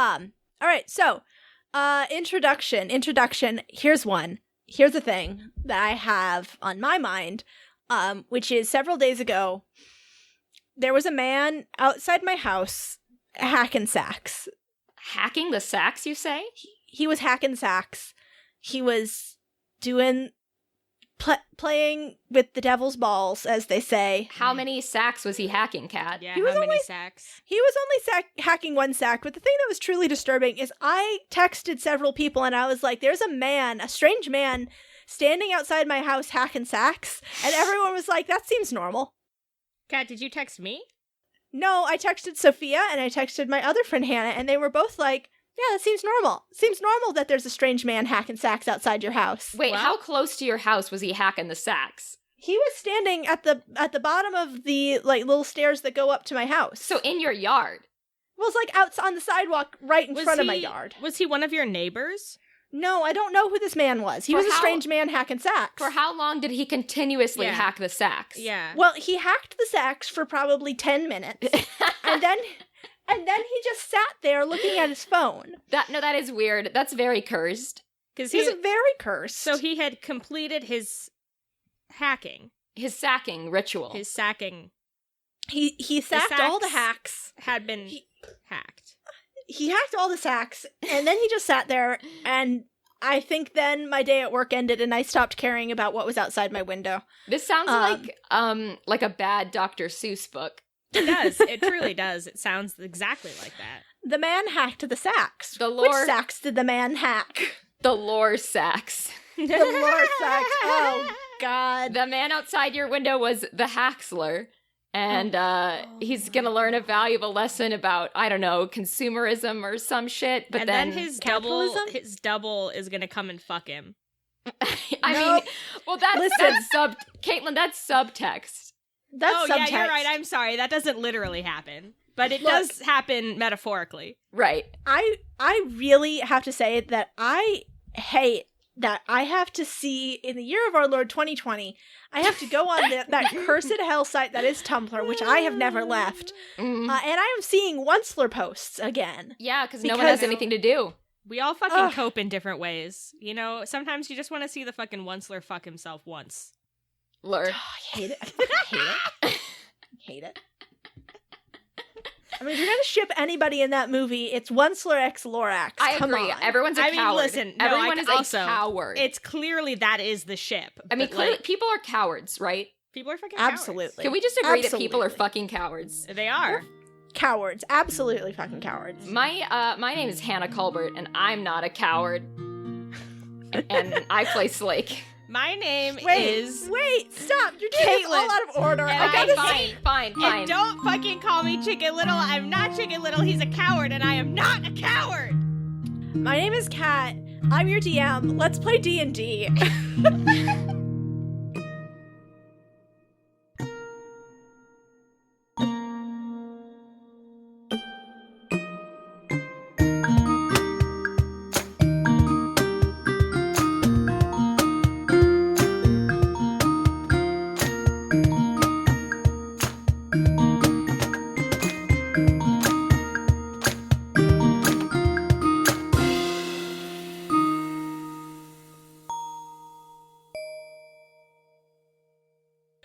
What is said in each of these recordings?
All right, so, introduction. Here's one. Here's a thing that I have on my mind, which is several days ago, there was a man outside my house hacking sacks. Hacking the sacks, you say? He was hacking sacks. He was doing... playing with the devil's balls, as they say. How many sacks was he hacking, Kat? Yeah, how many sacks? He was only hacking one sack, but the thing that was truly disturbing is I texted several people and I was like, there's a strange man, standing outside my house hacking sacks, and everyone was like, that seems normal. Kat, did you text me? No, I texted Sophia and I texted my other friend Hannah, and they were both like, yeah, that seems normal. Seems normal that there's a strange man hacking sacks outside your house. Wait, how close to your house was he hacking the sacks? He was standing at the bottom of the little stairs that go up to my house. So in your yard? Well, it's out on the sidewalk right in front of my yard. Was he one of your neighbors? No, I don't know who this man was. He was a strange man hacking sacks. For how long did he continuously hack the sacks? Yeah. Well, he hacked the sacks for probably 10 minutes. and then he just sat there looking at his phone. That is weird. That's very cursed. He's very cursed. So he had completed his hacking. His sacking ritual. His sacking. He sacked all the hacks. Had been hacked. He hacked all the sacks, and then he just sat there, and I think then my day at work ended, and I stopped caring about what was outside my window. This sounds like a bad Dr. Seuss book. It does. It truly does. It sounds exactly like that. The man hacked the sacks. Which sacks did the man hack? The lore sacks. The lore sacks. Oh, God. The man outside your window was the Haxler. And he's gonna learn a valuable lesson about, I don't know, consumerism or some shit. But then his double is gonna come and fuck him. I mean, well, Caitlin, that's subtext. That's subtext. Yeah, you're right. I'm sorry. That doesn't literally happen, but it does happen metaphorically. Right. I really have to say that I hate that I have to see, in the year of our Lord 2020, I have to go on that cursed hell site that is Tumblr, which I have never left, and I am seeing Onceler posts again. Yeah, because no one has anything to do. We all fucking cope in different ways. You know, sometimes you just want to see the fucking Onceler fuck himself once. Lure. Oh, I hate it. I hate it. I mean, if you're gonna ship anybody in that movie, it's Onceler x Lorax. I agree. Everyone's a coward. I mean, listen, everyone is a coward. It's clearly that is the ship. I mean, clearly, people are cowards, right? People are fucking absolutely. cowards. Can we just agree that people are fucking cowards? They are. Cowards. Absolutely fucking cowards. My name is Hannah Colbert, and I'm not a coward. And I play Slake. My name is... Wait, stop! You're doing this all out of order. Okay, fine. And don't fucking call me Chicken Little. I'm not Chicken Little. He's a coward, and I am not a coward! My name is Kat. I'm your DM. Let's play D&D.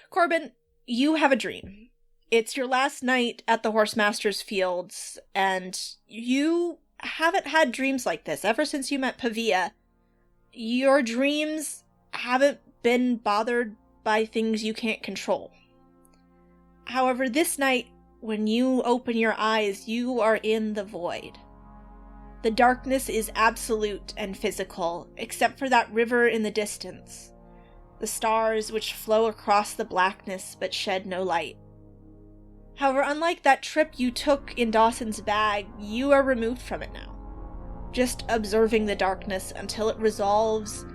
Corbin, you have a dream. It's your last night at the Horsemaster's Fields, and you haven't had dreams like this ever since you met Pavia. Your dreams haven't been bothered by things you can't control. However, this night, when you open your eyes, you are in the void. The darkness is absolute and physical, except for that river in the distance. The stars which flow across the blackness but shed no light. However, unlike that trip you took in Dawson's bag, you are removed from it now, just observing the darkness until it resolves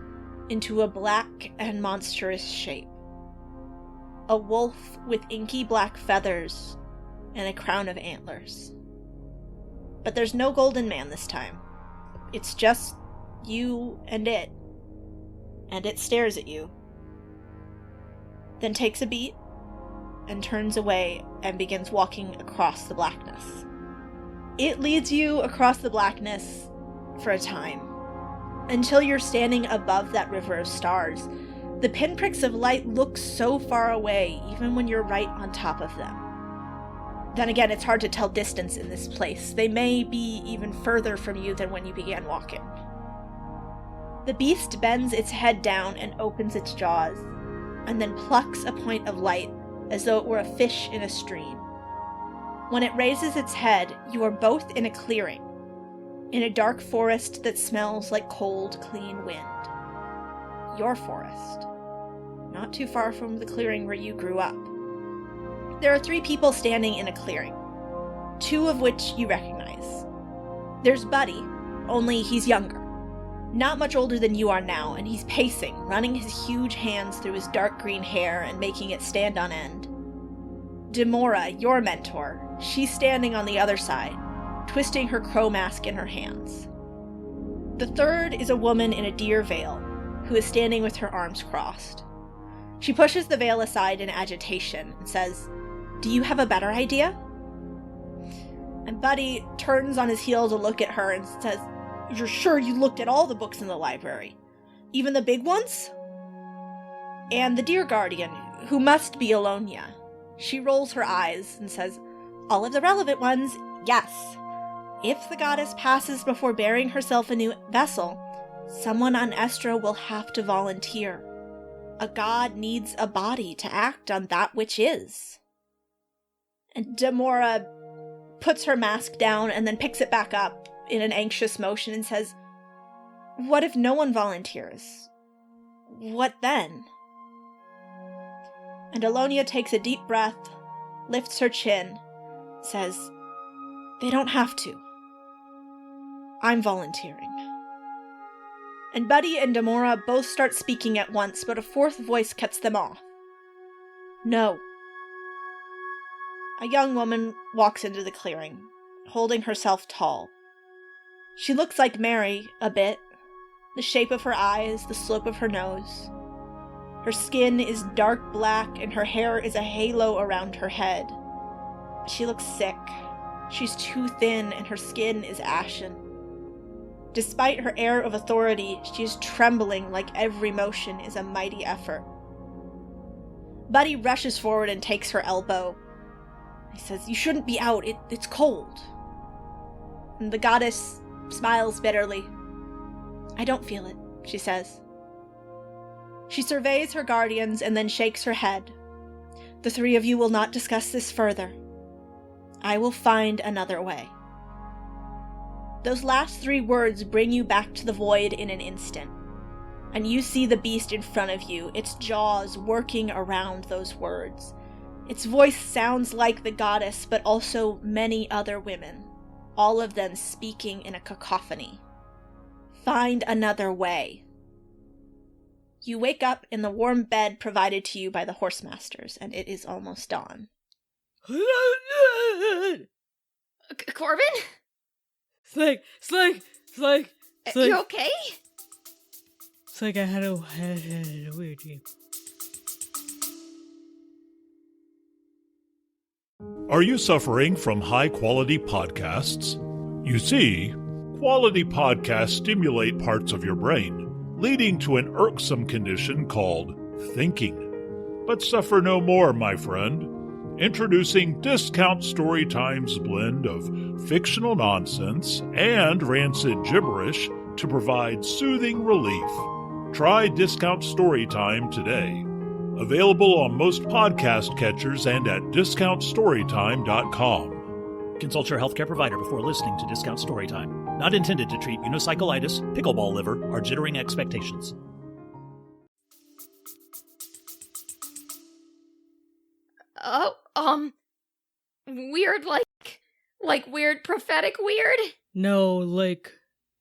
into a black and monstrous shape. A wolf with inky black feathers and a crown of antlers. But there's no golden man this time. It's just you and it stares at you. Then takes a beat, and turns away and begins walking across the blackness. It leads you across the blackness for a time, until you're standing above that river of stars. The pinpricks of light look so far away, even when you're right on top of them. Then again, it's hard to tell distance in this place. They may be even further from you than when you began walking. The beast bends its head down and opens its jaws, and then plucks a point of light as though it were a fish in a stream. When it raises its head, you are both in a clearing, in a dark forest that smells like cold, clean wind. Your forest. Not too far from the clearing where you grew up. There are 3 people standing in a clearing, 2 of which you recognize. There's Buddy, only he's younger. Not much older than you are now, and he's pacing, running his huge hands through his dark green hair and making it stand on end. Demora, your mentor, she's standing on the other side, twisting her crow mask in her hands. The third is a woman in a deer veil, who is standing with her arms crossed. She pushes the veil aside in agitation and says, "Do you have a better idea?" And Buddy turns on his heel to look at her and says, "You're sure you looked at all the books in the library? Even the big ones?" And the deer guardian, who must be Alonia, she rolls her eyes and says, "All of the relevant ones, yes. If the goddess passes before bearing herself a new vessel, someone on Estra will have to volunteer. A god needs a body to act on that which is." And Demora puts her mask down and then picks it back up in an anxious motion and says, "What if no one volunteers? What then?" And Alonia takes a deep breath, lifts her chin, says, "They don't have to. I'm volunteering." And Buddy and Demora both start speaking at once, but a 4th voice cuts them off. "No." A young woman walks into the clearing, holding herself tall. She looks like Mary, a bit. The shape of her eyes, the slope of her nose. Her skin is dark black, and her hair is a halo around her head. She looks sick. She's too thin, and her skin is ashen. Despite her air of authority, she is trembling like every motion is a mighty effort. Buddy rushes forward and takes her elbow. He says, "You shouldn't be out, it's cold." And the goddess smiles bitterly. "I don't feel it," she says. She surveys her guardians and then shakes her head. "The 3 of you will not discuss this further. I will find another way." Those last 3 words bring you back to the void in an instant, and you see the beast in front of you, its jaws working around those words. Its voice sounds like the goddess, but also many other women, all of them speaking in a cacophony. Find another way. You wake up in the warm bed provided to you by the horsemasters, and it is almost dawn. Corbin? It's like, You okay? it's like I had a weird dream. Are you suffering from high-quality podcasts? You see, quality podcasts stimulate parts of your brain, leading to an irksome condition called thinking. But suffer no more, my friend. Introducing Discount Storytime's blend of fictional nonsense and rancid gibberish to provide soothing relief. Try Discount Storytime today. Available on most podcast catchers and at discountstorytime.com. Consult your healthcare provider before listening to Discount Storytime. Not intended to treat unicyclitis, pickleball liver, or jittering expectations. Weird, like weird prophetic weird? No, like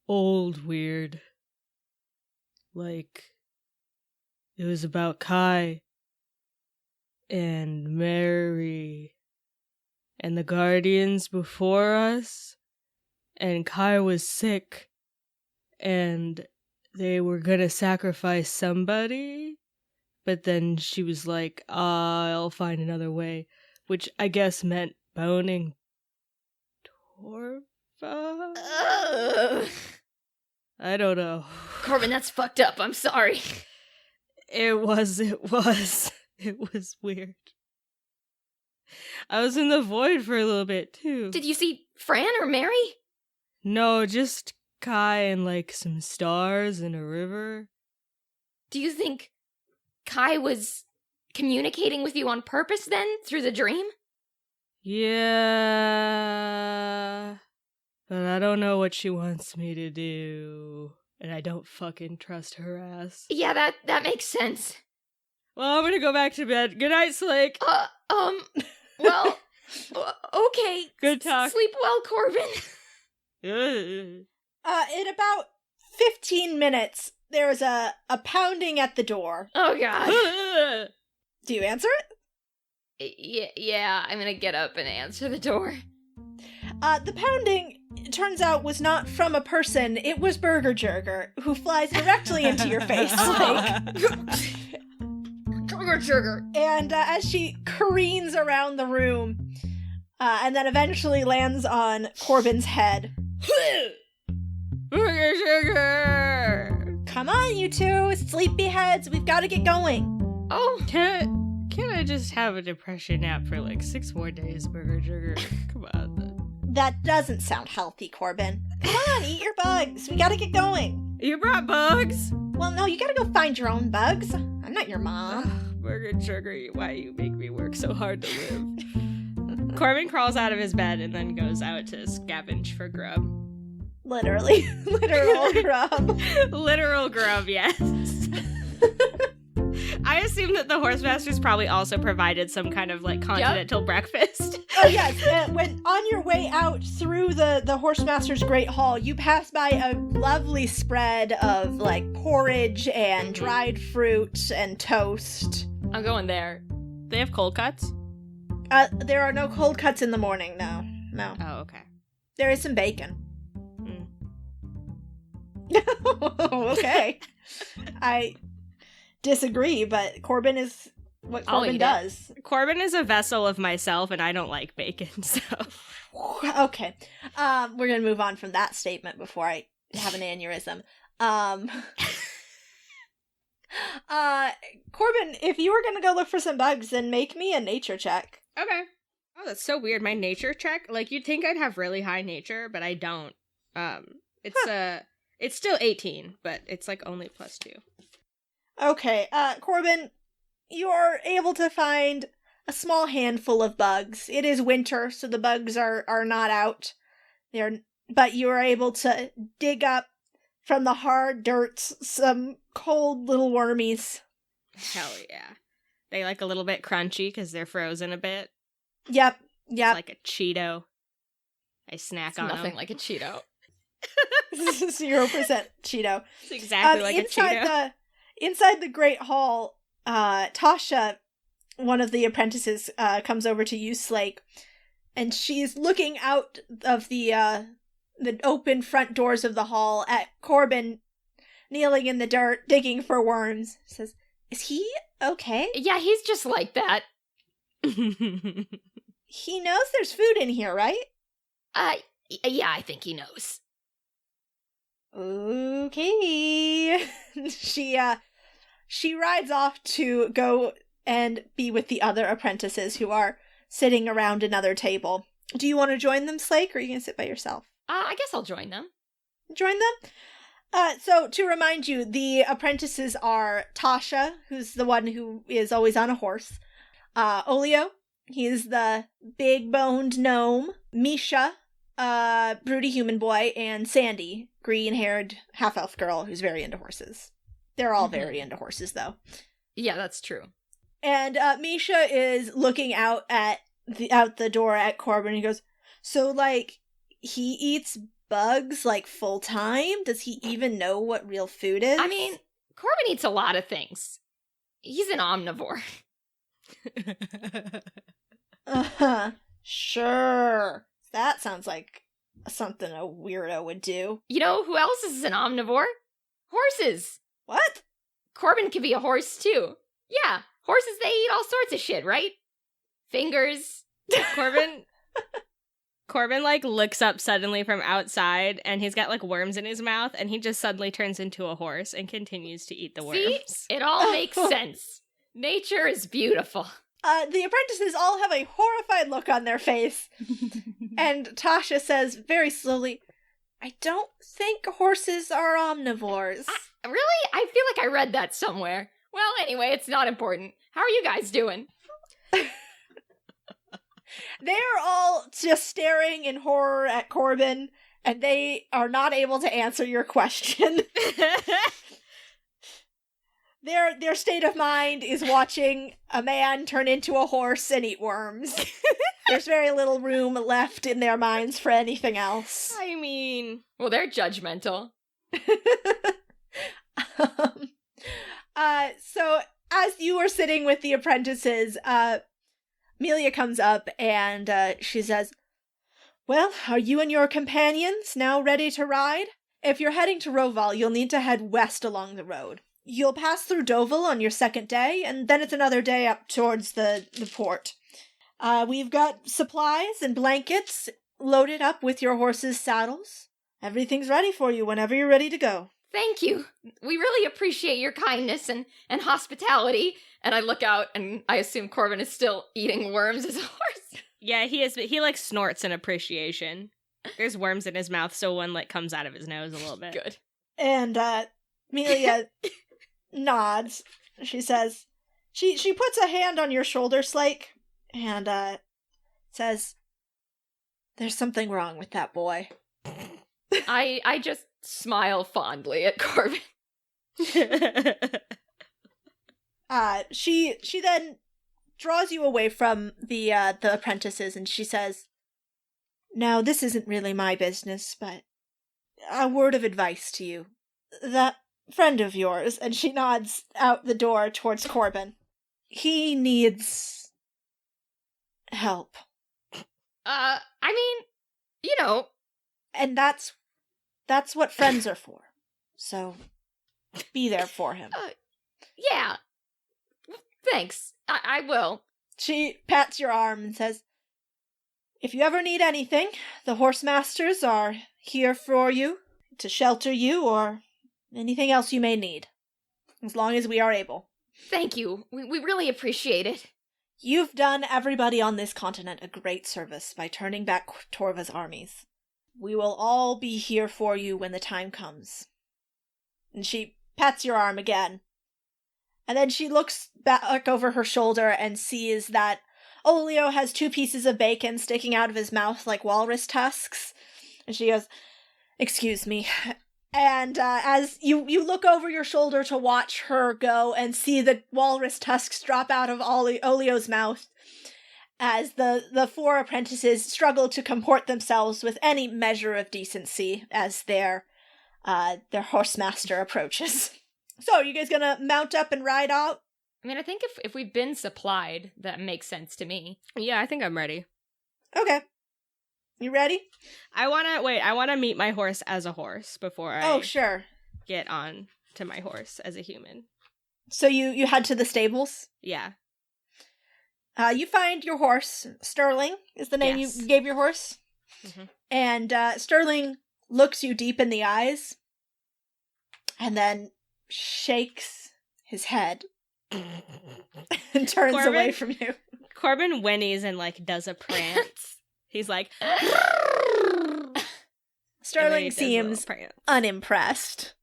old weird. Like it was about Kai and Mary and the guardians before us, and Kai was sick and they were gonna sacrifice somebody, but then she was like, I'll find another way, which I guess meant boning Corva? Ugh. I don't know. Corbin, that's fucked up. I'm sorry. It was. It was weird. I was in the void for a little bit, too. Did you see Fran or Mary? No, just Kai and, like, some stars and a river. Do you think Kai was communicating with you on purpose then, through the dream? Yeah. But I don't know what she wants me to do. And I don't fucking trust her ass. Yeah, that makes sense. Well, I'm gonna go back to bed. Good night, Slake. Well, okay. Good talk. Sleep well, Corbin. In about 15 minutes, there's a pounding at the door. Oh, God. Do you answer it? Yeah, I'm gonna get up and answer the door. The pounding, it turns out, was not from a person. It was Burger Jerger, who flies directly into your face. Burger Sugar. And as she careens around the room, and then eventually lands on Corbin's head. Burger Sugar! Come on, you two, sleepyheads, we've got to get going. Oh. Can I just have a depression nap for like 6 more days, Burger Sugar? Come on. That doesn't sound healthy, Corbin. Come on, eat your bugs. We gotta get going. You brought bugs? Well, no, you gotta go find your own bugs. I'm not your mom. Burger Sugar, why you make me work so hard to live? Corbin crawls out of his bed and then goes out to scavenge for grub. Literally. Literal grub. Literal grub, yes. I assume that the Horsemasters probably also provided some kind of like continental breakfast. Oh yes, when on your way out through the Horsemaster's Great Hall, you pass by a lovely spread of like porridge and dried fruit and toast. I'm going there. They have cold cuts? There are no cold cuts in the morning, no. Oh, okay. There is some bacon. Okay. I disagree, but Corbin is what Corbin does. Corbin is a vessel of myself, and I don't like bacon, so... Okay. We're gonna move on from that statement before I have an aneurysm. Corbin, if you were gonna go look for some bugs, then make me a nature check. Okay. Oh, that's so weird. My nature check? Like, you'd think I'd have really high nature, but I don't. It's still 18, but it's like only +2. Okay, Corbin, you're able to find a small handful of bugs. It is winter, so the bugs are not out. But you are able to dig up from the hard dirt some cold little wormies. Hell yeah. They like a little bit crunchy because they're frozen a bit. Yep. It's like a Cheeto. I snack It's on nothing them. like a Cheeto. 0% Cheeto. It's exactly like a Cheeto. Inside the Great Hall, Tasha, one of the apprentices, comes over to you, Slake, and she's looking out of the open front doors of the hall at Corbin kneeling in the dirt, digging for worms. Says, "Is he okay? Yeah, he's just like that. He knows there's food in here, right?" Yeah, I think he knows. Okay. She rides off to go and be with the other apprentices who are sitting around another table. Do you want to join them, Slake, or are you going to sit by yourself? I guess I'll join them. Join them? So, to remind you, the apprentices are Tasha, who's the one who is always on a horse. Olio, he's the big-boned gnome. Misha, broody human boy, and Sandy, green-haired half-elf girl who's very into horses. They're all very into horses, though. Yeah, that's true. And Misha is looking out the door at Corbin, and he goes, "So, like, he eats bugs, like, full-time? Does he even know what real food is?" I mean, Corbin eats a lot of things. He's an omnivore. Sure. That sounds like something a weirdo would do. You know who else is an omnivore? Horses. What? Corbin could be a horse, too. Yeah, horses, they eat all sorts of shit, right? Fingers. Corbin Corbin, like, looks up suddenly from outside, and he's got, like, worms in his mouth, and he just suddenly turns into a horse and continues to eat the worms. See? It all makes sense. Nature is beautiful. The apprentices all have a horrified look on their face. And Tasha says very slowly, I don't think horses are omnivores. Really? I feel like I read that somewhere. Well, anyway, it's not important. How are you guys doing? They are all just staring in horror at Corbin, and they are not able to answer your question. Their state of mind is watching a man turn into a horse and eat worms. There's very little room left in their minds for anything else. I mean... Well, they're judgmental. So, as you are sitting with the apprentices, Amelia comes up and she says, well, are you and your companions now ready to ride? If you're heading to Doval, you'll need to head west along the road. You'll pass through Doval on your second day, and then it's another day up towards the port. We've got supplies and blankets loaded up with your horses' saddles. Everything's ready for you whenever you're ready to go. Thank you. We really appreciate your kindness and hospitality. And I look out, and I assume Corbin is still eating worms as a horse. Yeah, he is. He, like, snorts in appreciation. There's worms in his mouth, so one, like, comes out of his nose a little bit. Good. And, Amelia nods. She says, she puts a hand on your shoulder, Slake, and, says, there's something wrong with that boy. I just smile fondly at Corbin. She then draws you away from the apprentices, and she says, now, this isn't really my business, but a word of advice to you. That friend of yours, and she nods out the door towards Corbin, he needs help. I mean, you know. And that's what friends are for. So, be there for him. Yeah. Thanks. I will. She pats your arm and says, if you ever need anything, the horse masters are here for you, to shelter you, or anything else you may need, as long as we are able. Thank you. We really appreciate it. You've done everybody on this continent a great service by turning back Torva's armies. We will all be here for you when the time comes. And she pats your arm again. And then she looks back over her shoulder and sees that Olio has 2 pieces of bacon sticking out of his mouth like walrus tusks. And she goes, excuse me. And as you look over your shoulder to watch her go and see the walrus tusks drop out of Olio's mouth, as the 4 apprentices struggle to comport themselves with any measure of decency as their horsemaster approaches. So, are you guys gonna mount up and ride out? I mean, I think if we've been supplied, that makes sense to me. Yeah, I think I'm ready. Okay. You ready? I wanna meet my horse as a horse before I sure. get on to my horse as a human. So you head to the stables? Yeah. You find your horse. Sterling is the name Yes. you gave your horse. Mm-hmm. And Sterling looks you deep in the eyes and then shakes his head and turns Corbin? away from you. Corbin whinnies and, like, does a prance. He's like... Sterling seems unimpressed.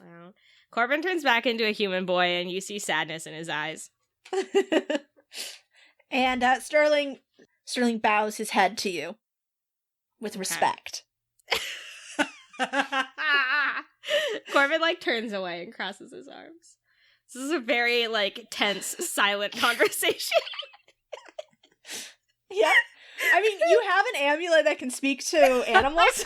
Wow. Corbin turns back into a human boy, and you see sadness in his eyes. And Sterling bows his head to you with respect. Corbin, like, turns away and crosses his arms. This is a very, like, tense, silent conversation. Yeah. I mean, you have an amulet that can speak to animals.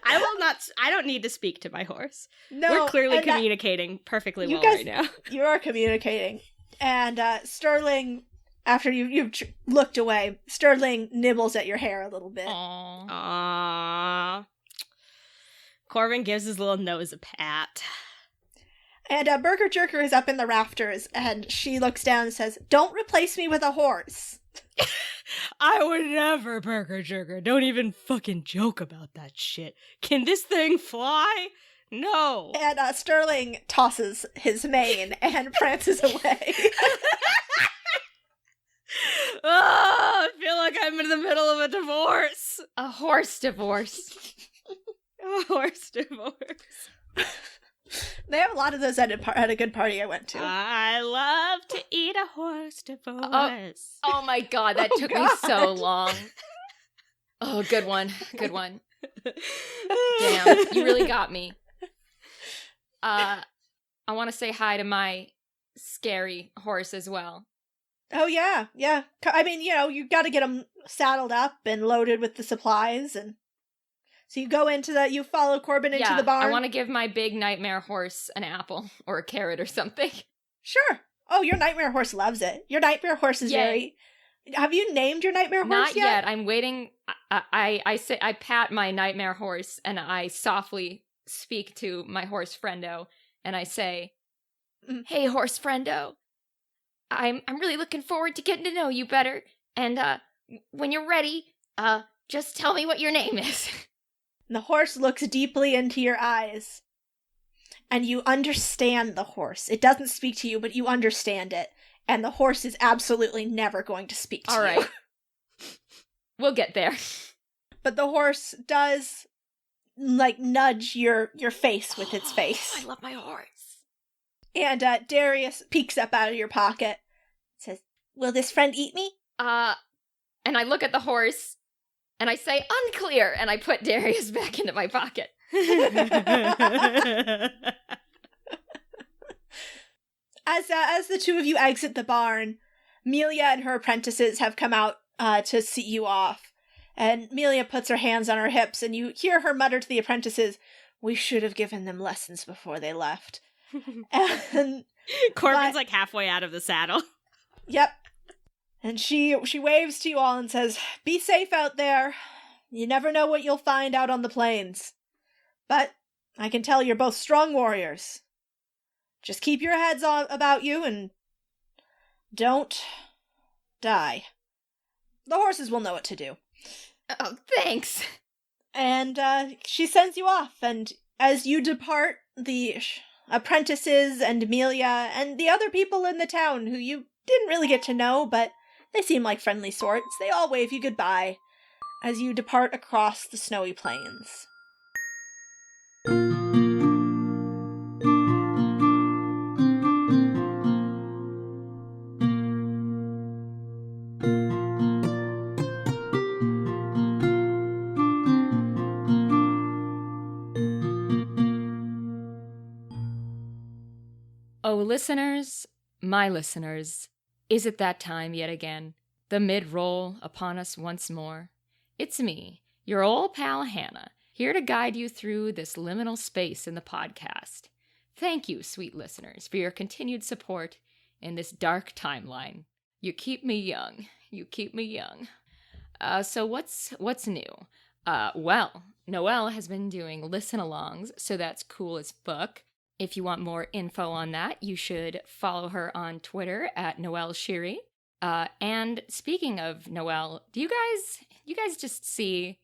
I don't need to speak to my horse. No. We're clearly and communicating perfectly well guys- right now. You are communicating. And Sterling, after you've looked away, Sterling nibbles at your hair a little bit. Aww. Aww. Corbin gives his little nose a pat. And Burger Jerker is up in the rafters, and she looks down and says, don't replace me with a horse. I would never, Burger Jerker. Don't even fucking joke about that shit. Can this thing fly? No. And Sterling tosses his mane and prances away. Oh, I feel like I'm in the middle of a divorce. A horse divorce. A horse divorce. They have a lot of those at a good party I went to. I love to eat a horse divorce. Oh my god, that took me so long. Oh, good one. Good one. Damn, you really got me. I want to say hi to my scary horse as well. Oh, yeah, yeah. I mean, you got to get them saddled up and loaded with the supplies. And so you go you follow Corbin into the barn. I want to give my big nightmare horse an apple or a carrot or something. Sure. Oh, your nightmare horse loves it. Your nightmare horse is very... Have you named your nightmare horse Not yet? yet. I'm waiting. I pat my nightmare horse and I softly speak to my horse friendo and I say, "Hey, horse friendo, I'm really looking forward to getting to know you better. And when you're ready, just tell me what your name is." The horse looks deeply into your eyes. And you understand the horse. It doesn't speak to you, but you understand it. And the horse is absolutely never going to speak to you. All right. We'll get there. But the horse does, nudge your face with its face. I love my horse. And Darius peeks up out of your pocket. Says, "Will this friend eat me?" And I look at the horse, and I say, "Unclear," and I put Darius back into my pocket. As the two of you exit the barn, Melia and her apprentices have come out to see you off. And Melia puts her hands on her hips, and you hear her mutter to the apprentices, "We should have given them lessons before they left." And Corbin's halfway out of the saddle. Yep. And she waves to you all and says, "Be safe out there. You never know what you'll find out on the plains. But I can tell you're both strong warriors. Just keep your heads on about you and don't die. The horses will know what to do." Oh, thanks. And she sends you off, and as you depart, the apprentices and Amelia and the other people in the town who you didn't really get to know, but they seem like friendly sorts, they all wave you goodbye as you depart across the snowy plains. Oh, listeners, my listeners, is it that time yet again? The mid-roll upon us once more. It's me, your old pal Hannah, here to guide you through this liminal space in the podcast. Thank you, sweet listeners, for your continued support in this dark timeline. You keep me young. You keep me young. So what's new? Well, Noelle has been doing listen-alongs, so that's cool as fuck. If you want more info on that, you should follow her on Twitter at Noelle Shiri. And speaking of Noelle, do you guys just see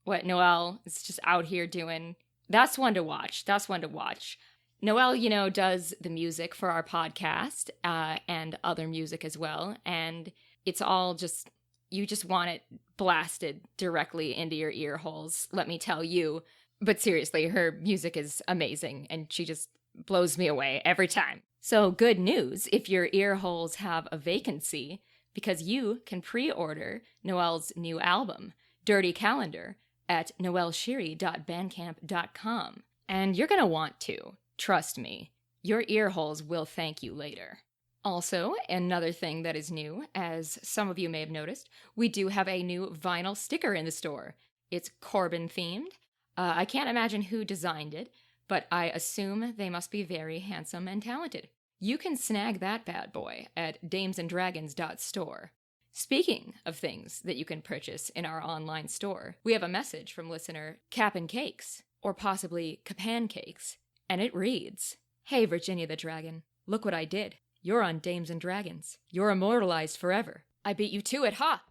what Noelle is just out here doing? That's one to watch. That's one to watch. Noelle, does the music for our podcast and other music as well. And it's all just, you just want it blasted directly into your ear holes, let me tell you. But seriously, her music is amazing, and she just blows me away every time. So good news if your ear holes have a vacancy, because you can pre-order Noelle's new album, Dirty Calendar, at noelleshiri.bandcamp.com. And you're going to want to. Trust me. Your ear holes will thank you later. Also, another thing that is new, as some of you may have noticed, we do have a new vinyl sticker in the store. It's Corbin themed. I can't imagine who designed it, but I assume they must be very handsome and talented. You can snag that bad boy at damesanddragons.store. Speaking of things that you can purchase in our online store, we have a message from listener Cap'n Cakes, or possibly Capan Cakes, and it reads, "Hey Virginia the Dragon, look what I did. You're on Dames and Dragons. You're immortalized forever. I beat you to it, ha!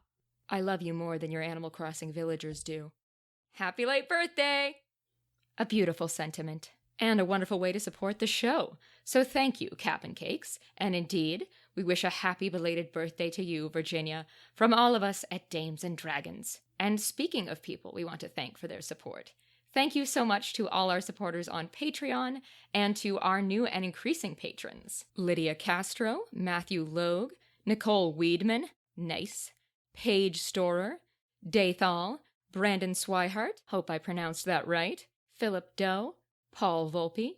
I love you more than your Animal Crossing villagers do. Happy late birthday! A beautiful sentiment, and a wonderful way to support the show. So thank you, Cap'n Cakes, and indeed, we wish a happy belated birthday to you, Virginia, from all of us at Dames and Dragons. And speaking of people we want to thank for their support, thank you so much to all our supporters on Patreon and to our new and increasing patrons. Lydia Castro, Matthew Logue, Nicole Weedman, nice, Paige Storer, Dathal, Brandon Swihart, hope I pronounced that right, Philip Doe, Paul Volpe,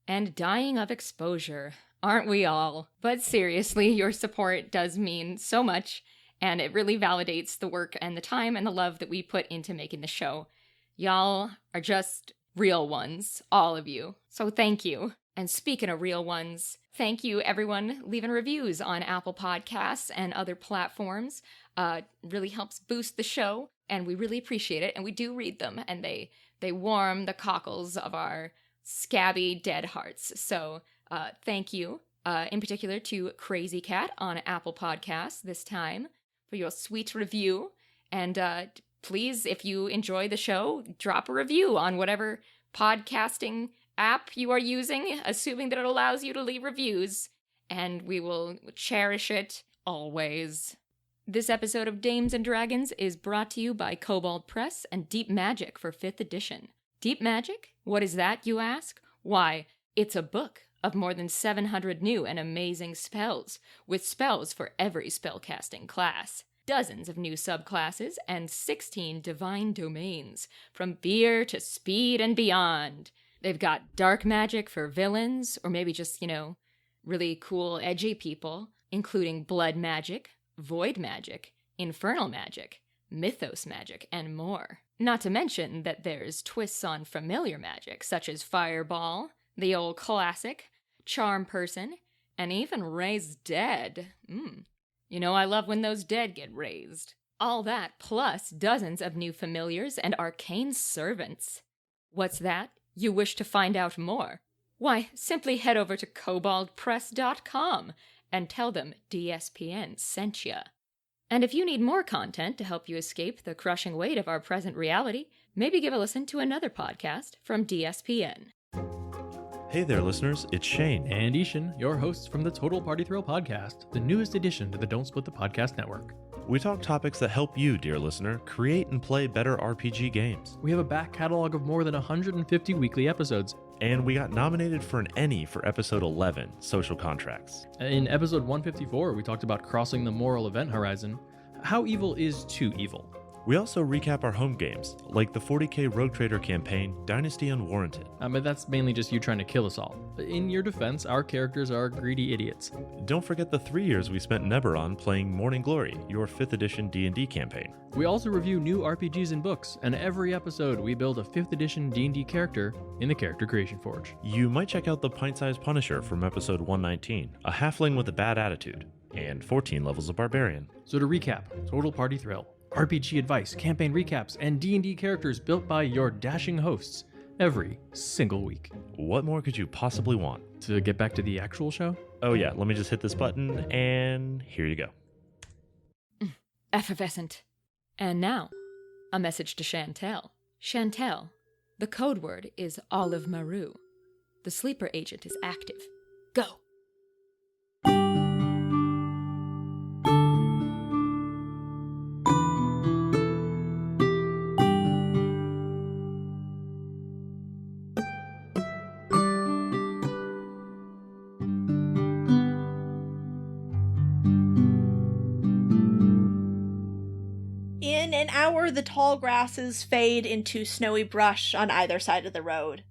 and Dying of Exposure. Aren't we all? But seriously, your support does mean so much, and it really validates the work and the time and the love that we put into making the show. Y'all are just real ones, all of you. So thank you. And speaking of real ones, thank you everyone leaving reviews on Apple Podcasts and other platforms. Really helps boost the show, and we really appreciate it, and we do read them, and they warm the cockles of our scabby dead hearts. So thank you, in particular to Crazy Cat on Apple Podcasts this time for your sweet review. And please, if you enjoy the show, drop a review on whatever podcasting app you are using, assuming that it allows you to leave reviews, and we will cherish it always. This episode of Dames and Dragons is brought to you by Kobold Press and Deep Magic for 5th edition. Deep Magic? What is that, you ask? Why, it's a book of more than 700 new and amazing spells, with spells for every spellcasting class. Dozens of new subclasses, and 16 divine domains, from fear to speed and beyond. They've got dark magic for villains, or maybe just, really cool, edgy people, including blood magic, void magic, infernal magic, mythos magic, and more. Not to mention that there's twists on familiar magic, such as Fireball, the old classic, Charm Person, and even Raise Dead. I love when those dead get raised. All that, plus dozens of new familiars and arcane servants. What's that? You wish to find out more? Why, simply head over to koboldpress.com and tell them DSPN sent ya. And if you need more content to help you escape the crushing weight of our present reality, maybe give a listen to another podcast from DSPN. Hey there, listeners. It's Shane. And Ishan, your hosts from the Total Party Thrill podcast, the newest addition to the Don't Split the Podcast network. We talk topics that help you, dear listener, create and play better RPG games. We have a back catalog of more than 150 weekly episodes. And we got nominated for an Emmy for episode 11, Social Contracts. In episode 154, we talked about crossing the moral event horizon. How evil is too evil? We also recap our home games, like the 40k Rogue Trader campaign, Dynasty Unwarranted. But that's mainly just you trying to kill us all. In your defense, our characters are greedy idiots. Don't forget the 3 years we spent in Eberron playing Morning Glory, your 5th edition D&D campaign. We also review new RPGs and books, and every episode we build a 5th edition D&D character in the Character Creation Forge. You might check out the Pint-Sized Punisher from episode 119, a halfling with a bad attitude, and 14 levels of Barbarian. So to recap, Total Party Thrill, RPG advice, campaign recaps, and D&D characters built by your dashing hosts every single week. What more could you possibly want? To get back to the actual show? Oh yeah, let me just hit this button, and here you go. Effervescent. And now, a message to Chantel. Chantel, the code word is Olive Maru. The sleeper agent is active. Go! In an hour, the tall grasses fade into snowy brush on either side of the road.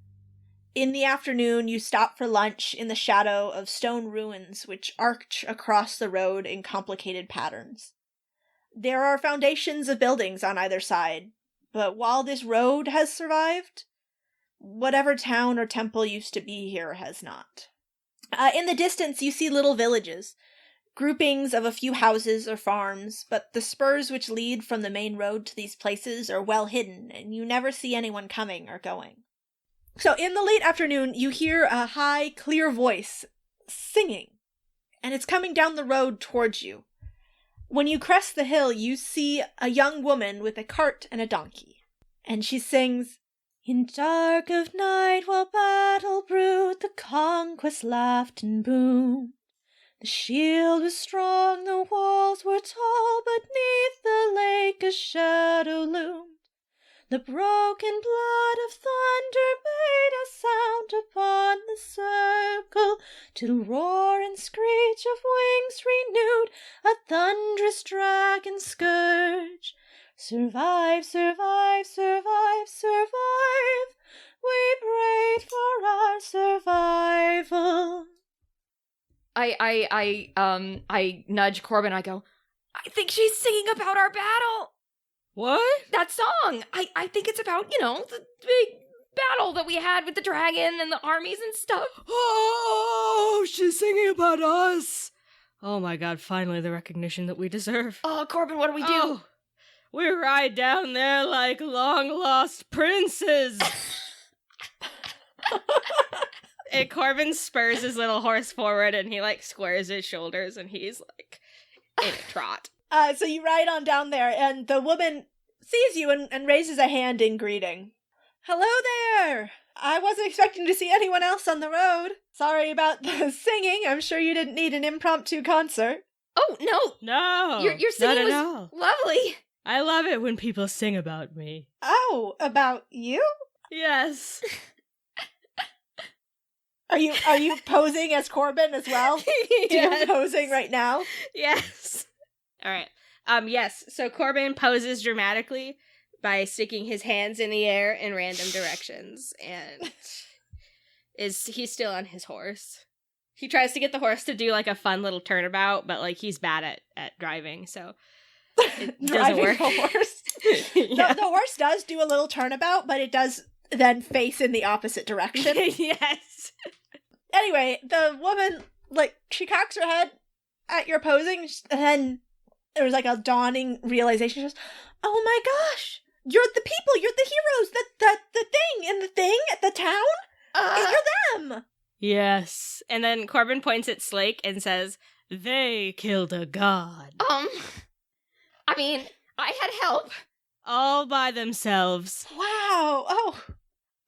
In the afternoon, you stop for lunch in the shadow of stone ruins which arch across the road in complicated patterns. There are foundations of buildings on either side, but while this road has survived, whatever town or temple used to be here has not. In the distance, you see little villages, groupings of a few houses or farms, but the spurs which lead from the main road to these places are well hidden, and you never see anyone coming or going. So in the late afternoon, you hear a high, clear voice singing, and it's coming down the road towards you. When you crest the hill, you see a young woman with a cart and a donkey. And she sings, "In dark of night while battle brewed, the conquest laughed and boomed. The shield was strong, the walls were tall, but 'neath the lake a shadow loomed. The broken blood of thunder made a sound upon the circle, till roar and screech of wings renewed a thunderous dragon scourge. Survive, survive, survive, survive. We prayed for our survival." I nudge Corbin. I go, I think she's singing about our battle. What? That song. I think it's about, the big battle that we had with the dragon and the armies and stuff. Oh, she's singing about us. Oh my god, finally the recognition that we deserve. Oh, Corbin, what do we do? Oh, we ride down there like long-lost princes. And Corbin spurs his little horse forward and he, squares his shoulders and he's, in a trot. So you ride on down there, and the woman sees you and raises a hand in greeting. "Hello there! I wasn't expecting to see anyone else on the road. Sorry about the singing. I'm sure you didn't need an impromptu concert." Oh, no. No. Your singing was all. lovely. I love it when people sing about me. Oh, about you? Yes. Are you posing as Corbin as well? Yes. You're posing right now? Yes. All right. Yes. So Corbin poses dramatically by sticking his hands in the air in random directions, and he's still on his horse. He tries to get the horse to do a fun little turnabout, but he's bad at driving, so it doesn't Driving work. a horse. Yeah. The horse does do a little turnabout, but it does then face in the opposite direction. Yes. Anyway, the woman, she cocks her head at your posing, and then there was a dawning realization. She goes, "Oh my gosh, you're the people, you're the heroes, the thing in the thing at the town? You're them!" Yes. And then Corbin points at Slake and says, "They killed a god. I mean, I had help. All by themselves." Wow.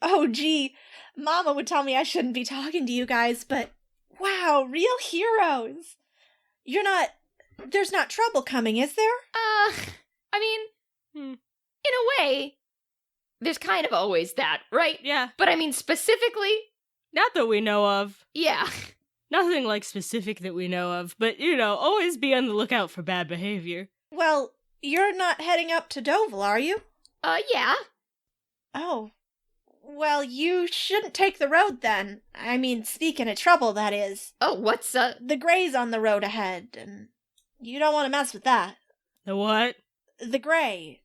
Oh, gee. Mama would tell me I shouldn't be talking to you guys, but wow, real heroes. There's not trouble coming, is there? In a way, there's kind of always that, right? Yeah. But I mean, specifically, Not that we know of. yeah. Nothing specific that we know of, but always be on the lookout for bad behavior. Well, you're not heading up to Doval, are you? Yeah. Oh. Well, you shouldn't take the road then. I mean, speaking of trouble, that is. Oh, what's, The Grey's on the road ahead, and you don't want to mess with that. The what? The Grey.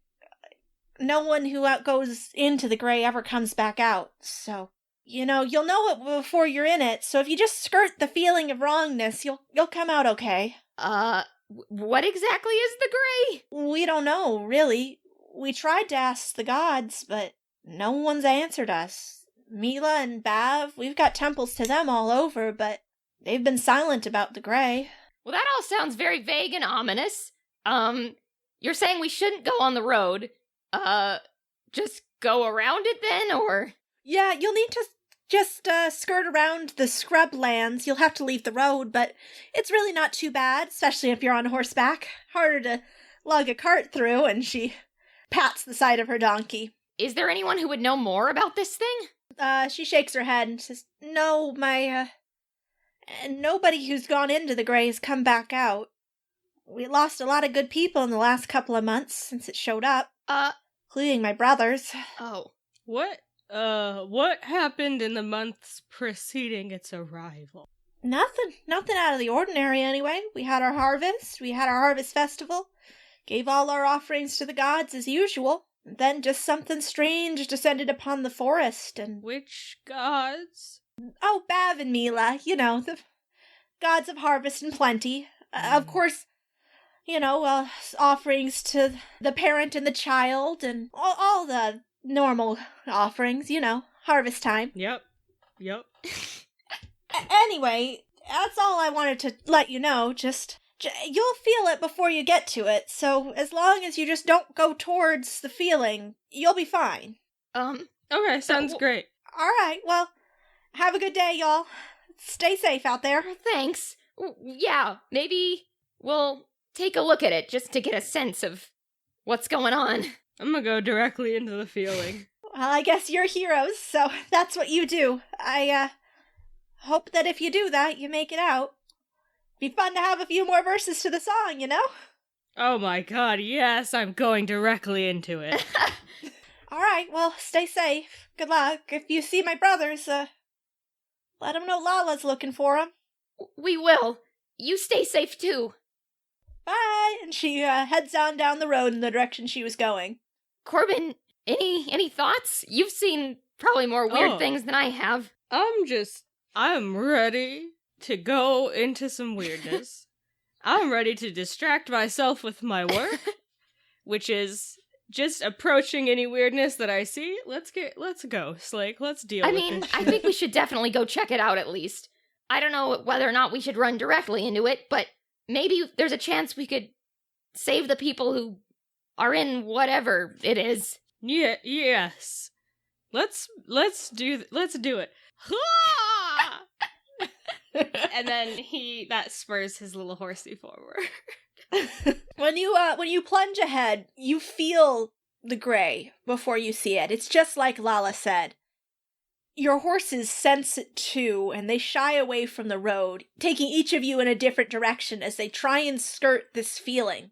No one who goes into the Grey ever comes back out, so... you'll know it before you're in it, so if you just skirt the feeling of wrongness, you'll come out okay. What exactly is the Grey? We don't know, really. We tried to ask the gods, but no one's answered us. Mila and Bav, we've got temples to them all over, but they've been silent about the Grey. Well, that all sounds very vague and ominous. You're saying we shouldn't go on the road. Just go around it then, or? Yeah, you'll need to just skirt around the scrub lands. You'll have to leave the road, but it's really not too bad, especially if you're on horseback. Harder to lug a cart through, and she pats the side of her donkey. Is there anyone who would know more about this thing? She shakes her head and says, "No, nobody who's gone into the Grey has come back out. We lost a lot of good people in the last couple of months since it showed up. Including my brothers." Oh. What happened in the months preceding its arrival? Nothing out of the ordinary anyway. We had our harvest, we had our harvest festival, gave all our offerings to the gods as usual. Then just something strange descended upon the forest, and... Which gods? Oh, Bav and Mila, the gods of harvest and plenty. Of course, offerings to the parent and the child, and all the normal offerings, harvest time. Yep. Anyway, that's all I wanted to let you know. Just You'll feel it before you get to it, so as long as you just don't go towards the feeling, you'll be fine. Okay, sounds great. Alright, well, have a good day, y'all. Stay safe out there. Thanks. Yeah, maybe we'll take a look at it just to get a sense of what's going on. I'm gonna go directly into the feeling. Well, I guess you're heroes, so that's what you do. I, hope that if you do that, you make it out. Be fun to have a few more verses to the song, you know? Oh my god, yes, I'm going directly into it. Alright, well, stay safe. Good luck. If you see my brothers, let them know Lala's looking for them. We will. You stay safe too. Bye! And she, heads on down the road in the direction she was going. Corbin, any thoughts? You've seen probably more weird things than I have. I'm ready to go into some weirdness. I'm ready to distract myself with my work, which is just approaching any weirdness that I see. Let's go, Slake. Let's deal with this. I think we should definitely go check it out at least. I don't know whether or not we should run directly into it, but maybe there's a chance we could save the people who are in whatever it is. Yeah, yes. Let's do it. And then that spurs his little horsey forward. When you plunge ahead, you feel the gray before you see it. It's just like Lala said. Your horses sense it too, and they shy away from the road, taking each of you in a different direction as they try and skirt this feeling.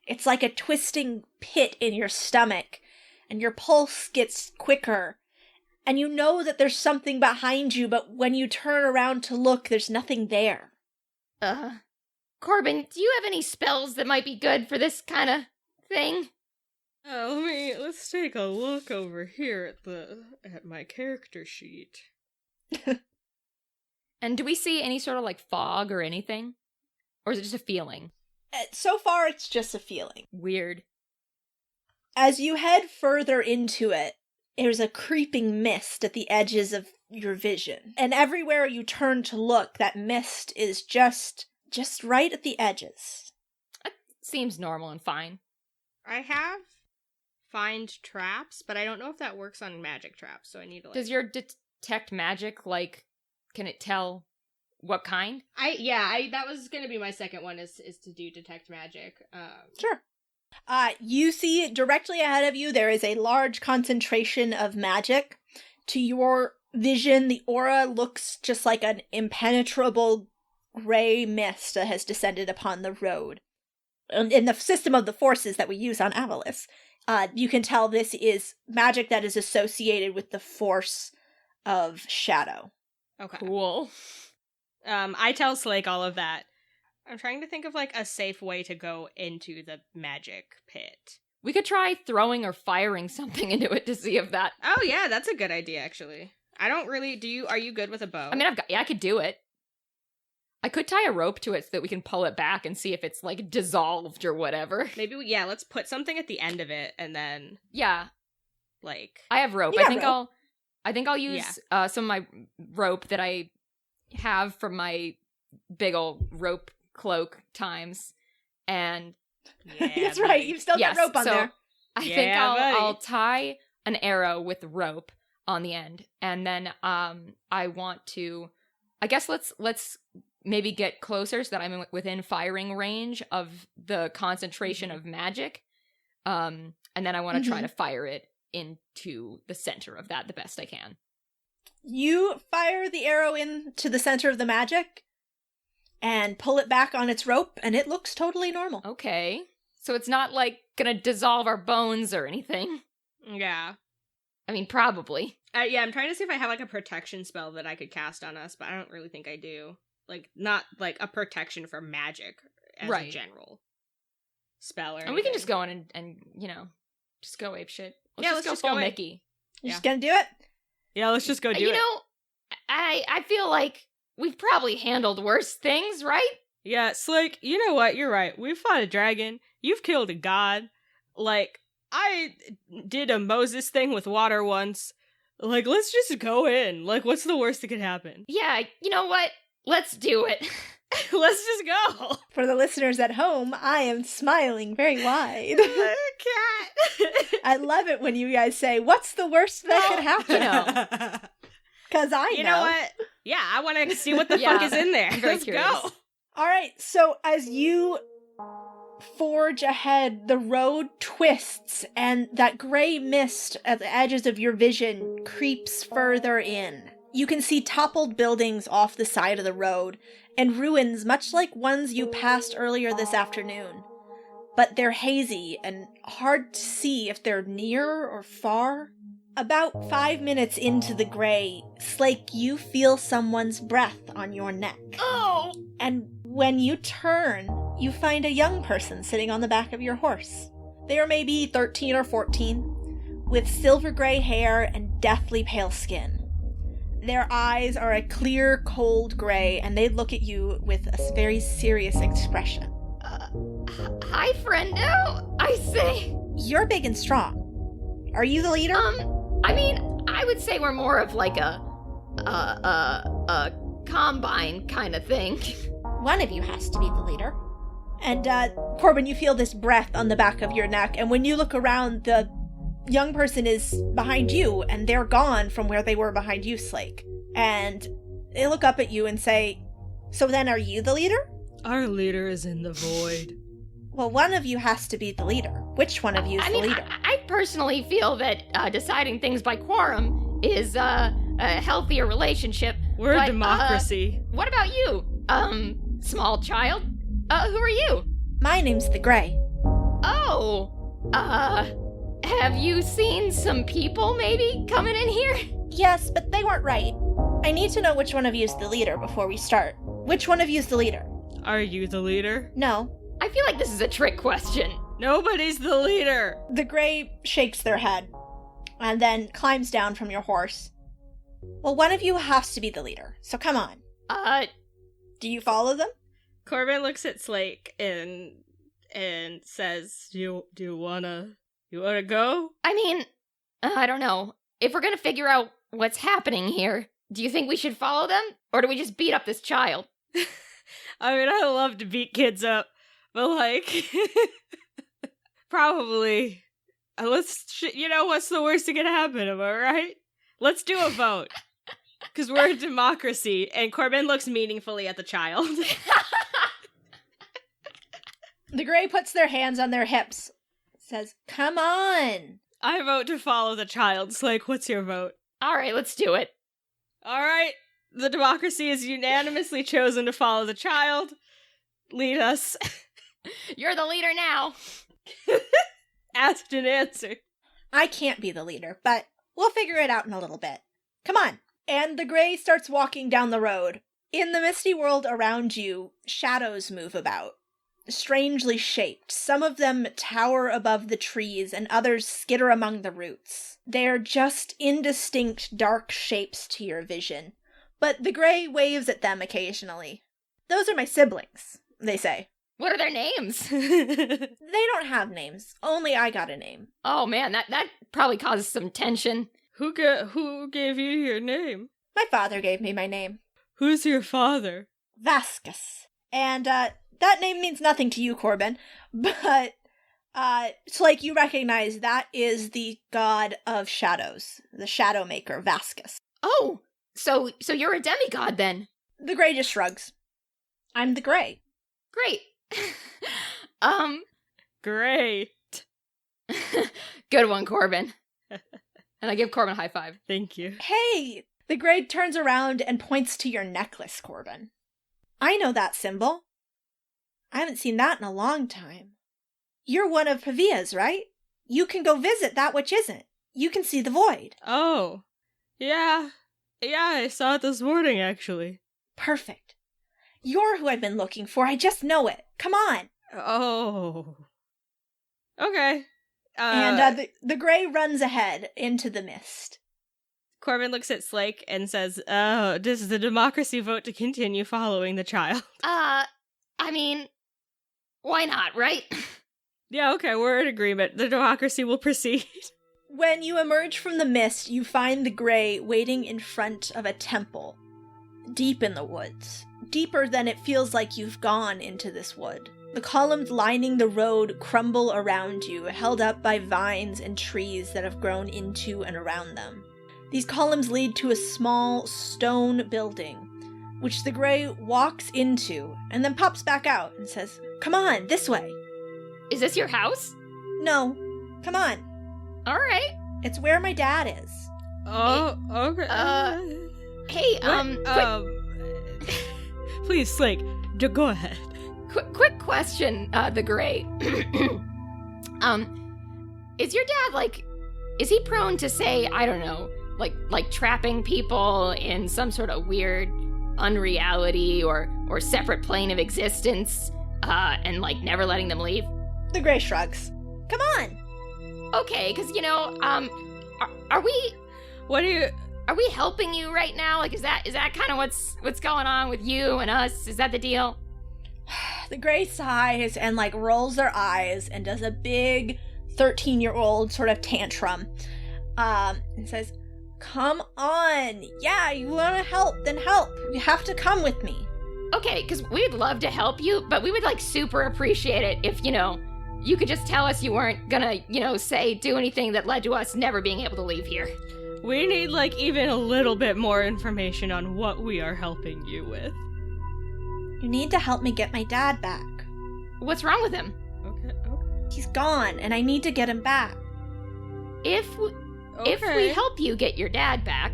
It's like a twisting pit in your stomach, and your pulse gets quicker, and you know that there's something behind you, but when you turn around to look, there's nothing there. Corbin, do you have any spells that might be good for this kind of thing? Let's take a look over here at my character sheet. And do we see any sort of like fog or anything? Or is it just a feeling? So far, it's just a feeling. Weird. As you head further into it, there's a creeping mist at the edges of your vision. And everywhere you turn to look, that mist is just right at the edges. That seems normal and fine. I have find traps, but I don't know if that works on magic traps, so I need to Does your detect magic, can it tell what kind? That was gonna be my second one, is to do detect magic. Sure. You see directly ahead of you, there is a large concentration of magic. To your vision, the aura looks just like an impenetrable gray mist that has descended upon the road. In the system of the forces that we use on Avalis, you can tell this is magic that is associated with the force of shadow. Okay. Cool. I tell Slake all of that. I'm trying to think of a safe way to go into the magic pit. We could try throwing or firing something into it to see if that... Oh yeah, that's a good idea, actually. I don't really... Are you good with a bow? I mean, I could do it. I could tie a rope to it so that we can pull it back and see if it's, dissolved or whatever. Maybe, let's put something at the end of it, and then... Yeah. I have rope. I think I'll use some of my rope that I have from my big old rope cloak times, and... Yeah, that's right, you've still got rope on there. I think I'll tie an arrow with rope on the end, and then I want to... I guess let's maybe get closer so that I'm within firing range of the concentration of magic. And then I want to try to fire it into the center of that the best I can. You fire the arrow into the center of the magic and pull it back on its rope, and it looks totally normal. Okay. So it's not gonna dissolve our bones or anything. Yeah. I mean, probably. I'm trying to see if I have a protection spell that I could cast on us, but I don't really think I do. Not a protection for magic as a general spell or anything. And we can just go in and just go ape shit. Let's just go full Mickey. You're just gonna do it? Yeah, let's just go do it. I feel like we've probably handled worse things, right? Yeah, Slick, you know what? You're right. We fought a dragon. You've killed a god. I did a Moses thing with water once. Let's just go in. What's the worst that could happen? Yeah, you know what? Let's do it. Let's just go. For the listeners at home, I am smiling very wide. Cat. I love it when you guys say, what's the worst that could happen? Because I know. You know what? Yeah, I want to see what the fuck is in there. I'm very Let's curious. go. All right, so as you forge ahead, the road twists, and that gray mist at the edges of your vision creeps further in. You can see toppled buildings off the side of the road, and ruins much like ones you passed earlier this afternoon. But they're hazy and hard to see if they're near or far. About 5 minutes into the gray, Slake, you feel someone's breath on your neck. Oh! And when you turn, you find a young person sitting on the back of your horse. They are maybe 13 or 14, with silver gray hair and deathly pale skin. Their eyes are a clear, cold gray, and they look at you with a very serious expression. Hi, friendo, I say. You're big and strong. Are you the leader? I mean, I would say we're more of like a combine kind of thing. One of you has to be the leader. And, Corbin, you feel this breath on the back of your neck, and when you look around, the young person is behind you, and they're gone from where they were behind you, Slake. And they look up at you and say, so then are you the leader? Our leader is in the void. Well, one of you has to be the leader. Which one of you is the leader? I personally feel that deciding things by quorum is a healthier relationship. We're but, a democracy. What about you? Small child? Who are you? My name's the Gray. Oh, have you seen some people maybe coming in here? Yes, but they weren't right. I need to know which one of you is the leader before we start. Which one of you is the leader? Are you the leader? No. I feel like this is a trick question. Nobody's the leader. The Gray shakes their head and then climbs down from your horse. Well, one of you has to be the leader, so come on. Do you follow them? Corbin looks at Slake and says, "Do you wanna go?" I mean, I don't know. If we're gonna figure out what's happening here, do you think we should follow them? Or do we just beat up this child? I mean, I love to beat kids up, but like, probably. What's the worst that can happen? Am I right? Let's do a vote. Because we're a democracy. And Corbin looks meaningfully at the child. The Gray puts their hands on their hips. Says, come on. I vote to follow the child. Slake, what's your vote? All right, let's do it. All right. The democracy is unanimously chosen to follow the child. Lead us. You're the leader now. Asked and answered. I can't be the leader, but we'll figure it out in a little bit. Come on. And the Gray starts walking down the road. In the misty world around you, shadows move about, strangely shaped. Some of them tower above the trees, and others skitter among the roots. They're just indistinct dark shapes to your vision, but the Gray waves at them occasionally. Those are my siblings, they say. What are their names? They don't have names. Only I got a name. Oh man, that probably causes some tension. Who gave you your name? My father gave me my name. Who's your father? Vasquez. And, that name means nothing to you, Corbin, but, it's like you recognize that is the god of shadows, the shadow maker, Vasquez. Oh, so you're a demigod then? The Gray just shrugs. I'm the Gray. Great. Great. Good one, Corbin. And I give Corbin a high five. Thank you. Hey! The Gray turns around and points to your necklace, Corbin. I know that symbol. I haven't seen that in a long time. You're one of Pavia's, right? You can go visit that which isn't. You can see the void. Oh. Yeah. Yeah, I saw it this morning, actually. Perfect. You're who I've been looking for. I just know it. Come on. Oh. Okay. And the Gray runs ahead into the mist. Corbin looks at Slake and says, "Oh, does the democracy vote to continue following the child?" I mean, why not, right? Yeah, okay, we're in agreement. The democracy will proceed. When you emerge from the mist, you find the Gray waiting in front of a temple, deep in the woods. deeper than it feels like you've gone into this wood. The columns lining the road crumble around you, held up by vines and trees that have grown into and around them. These columns lead to a small stone building, which the Grey walks into and then pops back out and says, "Come on, this way." Is this your house? "No, come on. All right. It's where my dad is." Oh, okay. Hey, Please, Slake, go ahead. quick question, the Grey. Is your dad, is he prone to say, I don't know, like trapping people in some sort of weird unreality or separate plane of existence, and, never letting them leave? The Grey shrugs. "Come on." Okay, because, are we... What are you... Are we helping you right now? Is that kind of what's going on with you and us? Is that the deal? The Grey sighs and, rolls their eyes and does a big 13-year-old sort of tantrum, and says, "Come on. Yeah, you want to help, then help. You have to come with me." Okay, because we'd love to help you, but we would, super appreciate it if, you could just tell us you weren't gonna, do anything that led to us never being able to leave here. We need, even a little bit more information on what we are helping you with. You need to help me get my dad back. What's wrong with him? Okay. He's gone, and I need to get him back. If we help you get your dad back,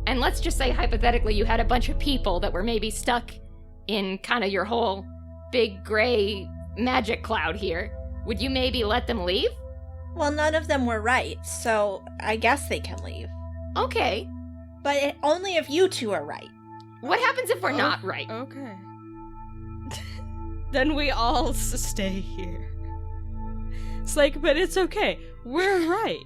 and let's just say hypothetically you had a bunch of people that were maybe stuck in kind of your whole big gray magic cloud here, would you maybe let them leave? Well, none of them were right, so I guess they can leave. Okay. But only if you two are right. What happens if we're not right? Okay. Then we all stay here. It's but it's okay. We're right.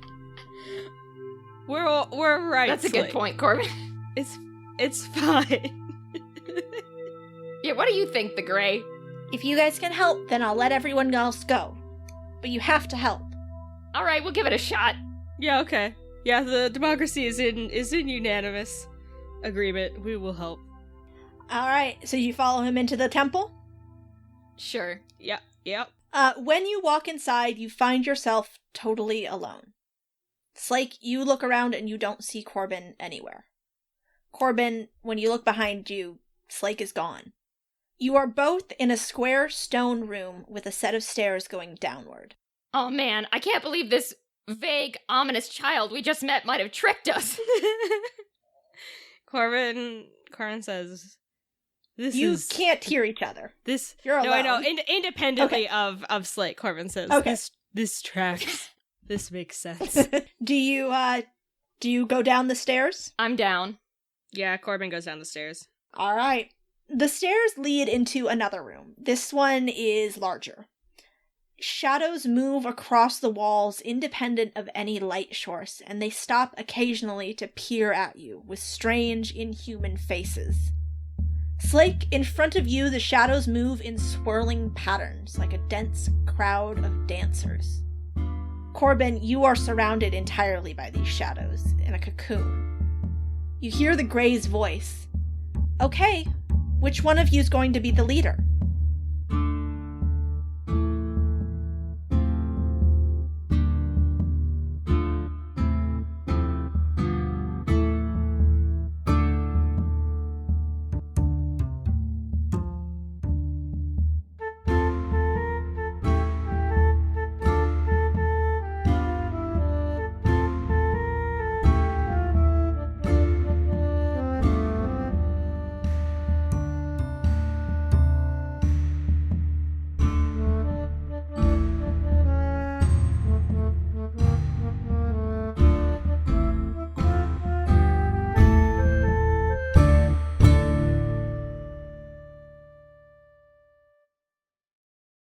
We're right. That's a good point, Corbin. It's fine. Yeah, what do you think, the Grey? If you guys can help, then I'll let everyone else go. But you have to help. All right, we'll give it a shot. Yeah, okay. Yeah, the democracy is in unanimous agreement. We will help. All right, so you follow him into the temple? Sure. Yep. When you walk inside, you find yourself totally alone. Slake, you look around and you don't see Corbin anywhere. Corbin, when you look behind you, Slake is gone. You are both in a square stone room with a set of stairs going downward. Oh man, I can't believe this vague, ominous child we just met might have tricked us. Corbin says, You can't hear each other. You're alone. No, I know. Independently of Slate, Corbin says, okay. This tracks. This makes sense. Do you go down the stairs? I'm down. Yeah, Corbin goes down the stairs. All right. The stairs lead into another room. This one is larger. Shadows move across the walls independent of any light source, and they stop occasionally to peer at you with strange, inhuman faces. Slake, in front of you, the shadows move in swirling patterns, like a dense crowd of dancers. Corbin, you are surrounded entirely by these shadows, in a cocoon. You hear the Grey's voice. Okay, which one of you is going to be the leader?